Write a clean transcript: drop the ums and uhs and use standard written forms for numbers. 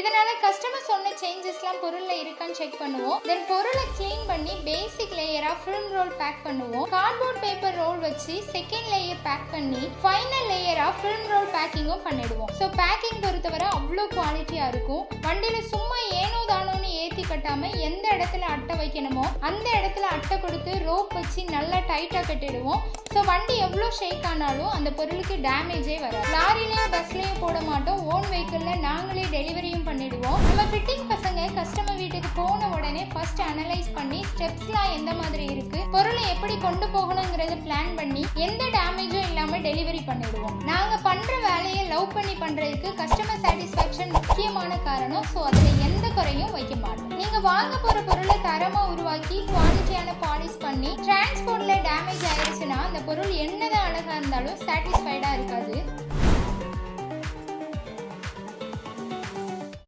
இதனால கஸ்டமர் சொன்ன சேஞ்சஸ்லாம் பொருள்ல இருக்கான்னு செக் பண்ணுவோம். தென் பொருளை க்ளீன் பண்ணி பேசிக் லேயரா ஃபிலிம் ரோல் பேக் பண்ணுவோம். கார்ட்போர்ட் பேப்பர் ரோல் வச்சு செகண்ட் லேயர் பேக் பண்ணி ஃபைனல் லேயரா ஃபிலிம் ரோல் பேக்கிங்கும் பண்ணிடுவோம். ஸோ பேக்கிங் பொறுத்தவரை அவ்வளோ குவாலிட்டியா இருக்கும். வண்டியில சும்மா ஏனோ தானோன்னு ஏற்றி கட்டாம எந்த இடத்துல அட்டை வைக்கணுமோ அந்த இடத்துல அட்டை கொடுத்து ரோப் வச்சு நல்லா டைட்டா கட்டிடுவோம். ஸோ வண்டி எவ்வளோ ஷேக் ஆனாலும் அந்த பொருளுக்கு டேமேஜே வராது. லாரிலையும் பஸ்லையும் போட மாட்டோம். ஓன் வெஹிக்கிள்ல நாங்களே டெலிவரியும் பண்ணிடுவோம். நம்ம ஃபிட்டிங் பசங்க கஸ்டமர் வீட்டுக்கு போன உடனே ஃபர்ஸ்ட் அனலைஸ் பண்ணி ஸ்டெப்ஸ்லாம் எந்த மாதிரி இருக்கு, பொருளை எப்படி கொண்டு போகணுங்கிறத பிளான் பண்ணி எந்த டேமேஜும் இல்லாம டெலிவரி பண்ணிடுவோம். நாங்க பண்ற வேலையை லவ் பண்ணி பண்றதுக்கு கஸ்டமர் சாட்டிஸ்ஃபேக்ஷன் முக்கியமான காரணம். ஸோ அதுல எந்த குறையும் வைக்க மாட்டோம். நீங்க வாங்க போற பொருளை தரமா உருவாக்கி குவாலிட்டியான பாலிஷ் பண்ணி டிரான்ஸ்போர்ட்ல டேமேஜ் ஆயிடுச்சுன்னா அந்த பொருள் என்னதான் அழகா இருந்தாலும் சாட்டிஸ்ஃபைடா இருக்காது.